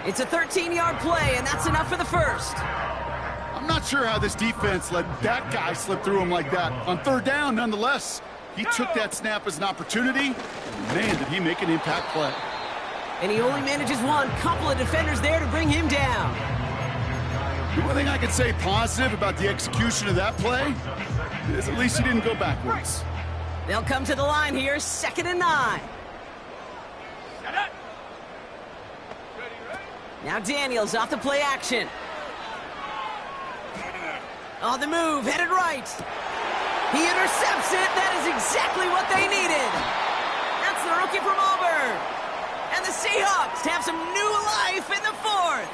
It's a 13-yard play, and that's enough for the first. I'm not sure how this defense let that guy slip through him like that. On third down, nonetheless, he took that snap as an opportunity. Man, did he make an impact play. And he only manages one. Couple of defenders there to bring him down. The one thing I could say positive about the execution of that play is at least he didn't go backwards. They'll come to the line here, 2nd and 9. Now Daniels off the play action. On the move, headed right. He intercepts it. That is exactly what they needed. That's the rookie from Auburn. And the Seahawks have some new life in the 4th.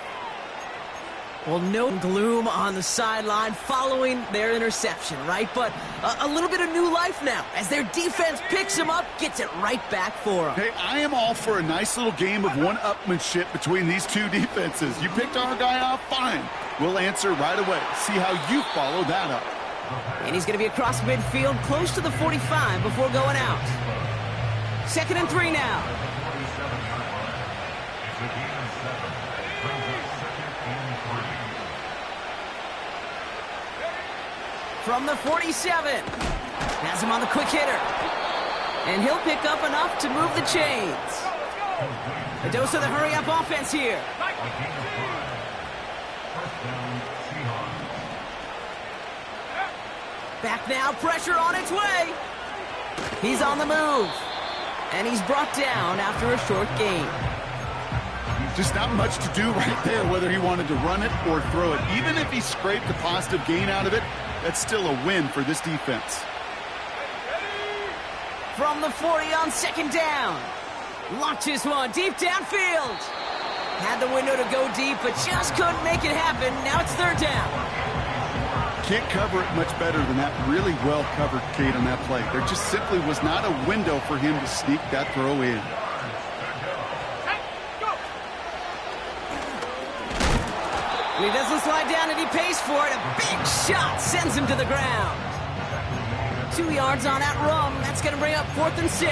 Well, no gloom on the sideline following their interception, right? But a little bit of new life now as their defense picks them up, gets it right back for them. Hey, I am all for a nice little game of one-upmanship between these two defenses. You picked our guy off, fine. We'll answer right away. See how you follow that up. And he's going to be across midfield, close to the 45 before going out. 2nd and 3 now. From the 47. Has him on the quick hitter. And he'll pick up enough to move the chains. A dose of the hurry-up offense here. Back now, pressure on its way. He's on the move. And he's brought down after a short gain. Just not much to do right there, whether he wanted to run it or throw it. Even if he scraped a positive gain out of it, that's still a win for this defense. From the 40 on 2nd down. Launches one deep downfield. Had the window to go deep, but just couldn't make it happen. Now it's 3rd down. Can't cover it much better than that. Really well covered, Kate, on that play. There just simply was not a window for him to sneak that throw in. And he doesn't slide down, and he pays for it. A big shot sends him to the ground. 2 yards on that run. That's going to bring up 4th and 6.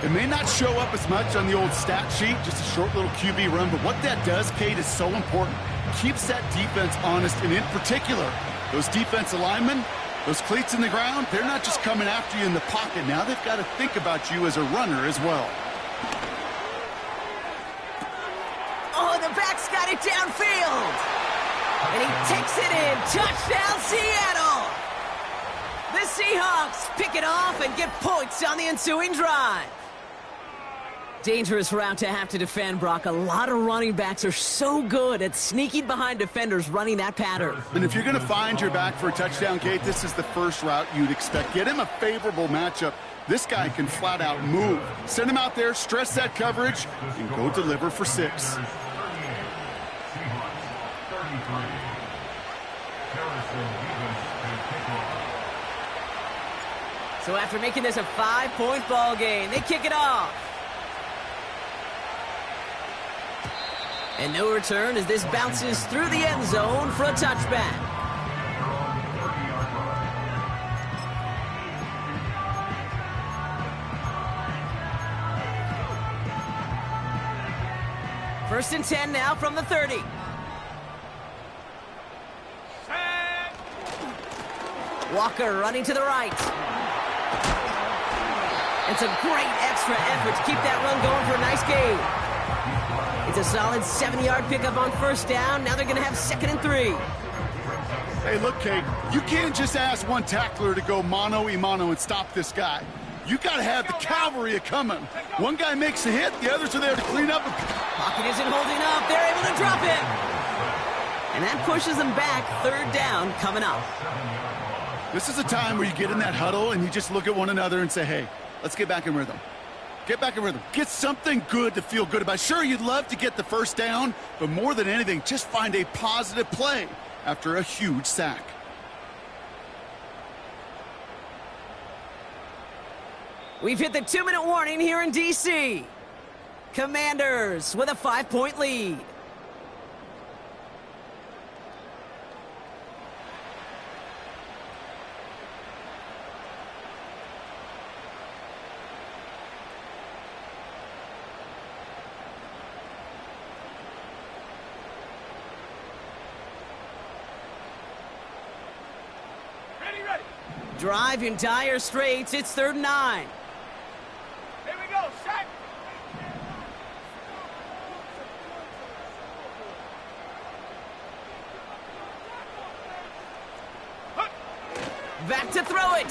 It may not show up as much on the old stat sheet, just a short little QB run, but what that does, Kate, is so important. Keeps that defense honest, and in particular, those defensive linemen, those cleats in the ground, they're not just coming after you in the pocket. Now they've got to think about you as a runner as well. Oh, the back's got it downfield. And he takes it in. Touchdown, Seattle. The Seahawks pick it off and get points on the ensuing drive. Dangerous route to have to defend, Brock. A lot of running backs are so good at sneaking behind defenders running that pattern. And if you're going to find your back for a touchdown, Kate, this is the first route you'd expect. Get him a favorable matchup. This guy can flat out move. Send him out there, stress that coverage, and go deliver for 6. So after making this a 5-point ball game, they kick it off. And no return as this bounces through the end zone for a touchback. First and 10 now from the 30. Walker running to the right. It's a great extra effort to keep that run going for a nice gain. It's a solid 7-yard pickup on 1st down. Now they're going to have 2nd and 3. Hey, look, Kate, you can't just ask one tackler to go mano-a-mano and stop this guy. You got to have the cavalry coming. One guy makes a hit, the others are there to clean up. Pocket isn't holding up. They're able to drop it. And that pushes them back. 3rd down coming up. This is a time where you get in that huddle and you just look at one another and say, hey, let's get back in rhythm. Get back in rhythm. Get something good to feel good about. Sure, you'd love to get the 1st down, but more than anything, just find a positive play after a huge sack. We've hit the 2-minute warning here in D.C. Commanders with a 5-point lead. Drive in dire straits. It's 3rd and 9. Here we go, set! Back to throw it.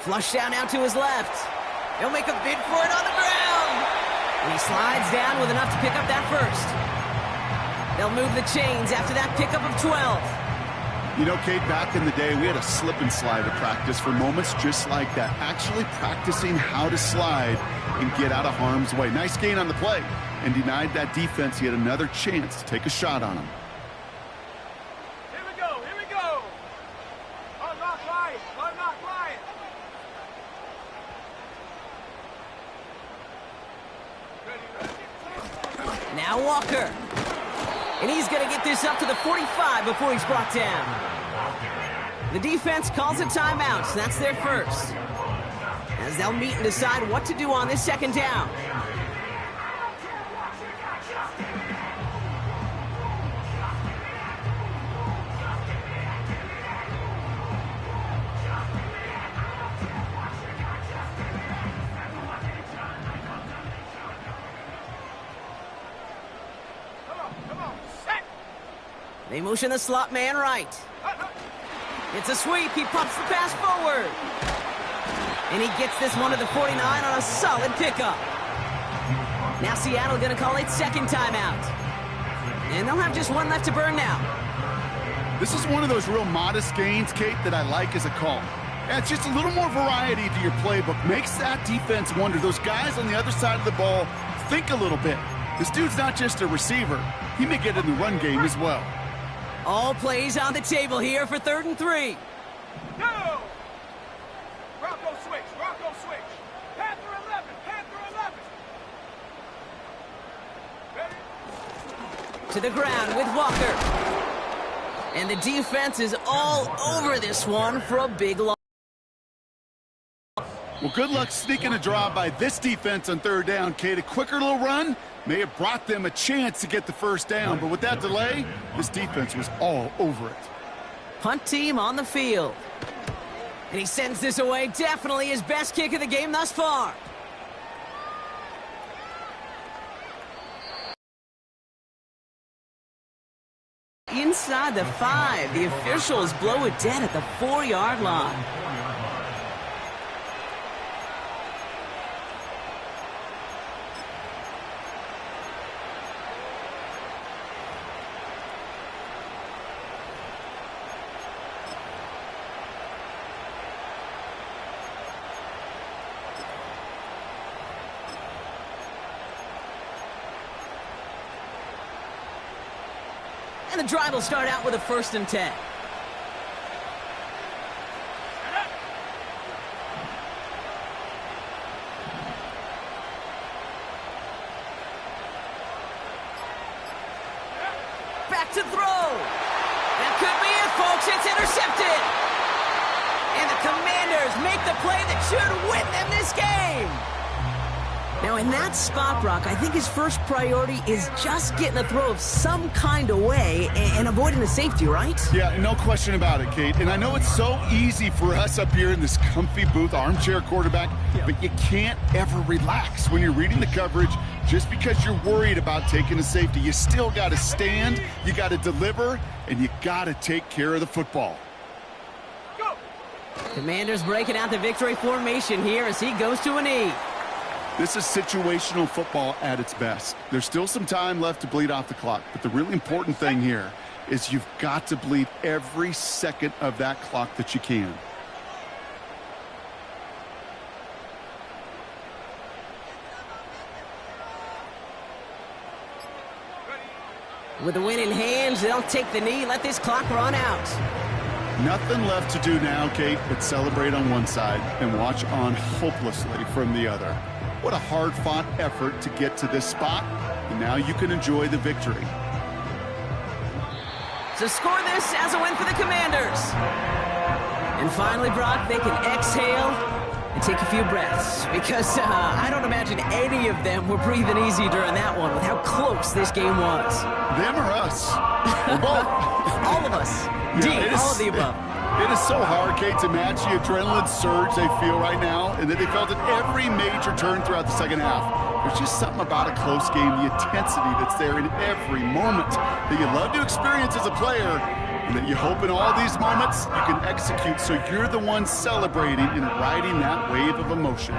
Flush down out to his left. He'll make a bid for it on the ground. And he slides down with enough to pick up that first. They'll move the chains after that pickup of 12. You know, Kate, back in the day, we had a slip and slide at practice for moments just like that. Actually practicing how to slide and get out of harm's way. Nice gain on the play. And denied that defense yet another chance to take a shot on him. Here we go, here we go! Unlock Ryan, unlock Ryan! Now Walker. And he's going to get this up to the 45 before he's brought down. The defense calls a timeout. That's their first. As they'll meet and decide what to do on this 2nd down. They motion the slot man right. It's a sweep. He pops the pass forward. And he gets this one to the 49 on a solid pickup. Now Seattle going to call it 2nd timeout. And they'll have just one left to burn now. This is one of those real modest gains, Kate, that I like as a call. Yeah, it's just a little more variety to your playbook. Makes that defense wonder. Those guys on the other side of the ball think a little bit. This dude's not just a receiver. He may get in the run game as well. All plays on the table here for 3rd and 3. Go! Rocco switch, Rocco switch. Panther 11, Panther 11. Ready? To the ground with Walker. And the defense is all over this one for a big loss. Well, good luck sneaking a draw by this defense on 3rd down, Kate. A quicker little run may have brought them a chance to get the 1st down, but with that delay, this defense was all over it. Punt team on the field. And he sends this away. Definitely his best kick of the game thus far. Inside the 5, the officials blow it dead at the 4-yard line. And the drive will start out with a 1st and 10. Back to throw. That could be it, folks. It's intercepted. And the Commanders make the play that should win them this game. Now, in that spot, Brock, I think his first priority is just getting a throw of some kind of way and avoiding the safety, right? Yeah, no question about it, Kate. And I know it's so easy for us up here in this comfy booth, armchair quarterback, but you can't ever relax when you're reading the coverage just because you're worried about taking a safety. You still got to stand, you got to deliver, and you got to take care of the football. Go! Commanders breaking out the victory formation here as he goes to a knee. This is situational football at its best. There's still some time left to bleed off the clock, but the really important thing here is you've got to bleed every second of that clock that you can. With the win in hands, they'll take the knee, let this clock run out. Nothing left to do now, Kate, but celebrate on one side and watch on hopelessly from the other. What a hard-fought effort to get to this spot, and now you can enjoy the victory. So score this as a win for the Commanders. And finally, Brock, they can exhale and take a few breaths, because I don't imagine any of them were breathing easy during that one with how close this game was. Them or us? Or both? All of us. Yeah, all of the above. It is so hard, Kate, to match the adrenaline surge they feel right now, and that they felt at every major turn throughout the second half. There's just something about a close game, the intensity that's there in every moment that you love to experience as a player, and that you hope in all these moments you can execute so you're the one celebrating and riding that wave of emotion.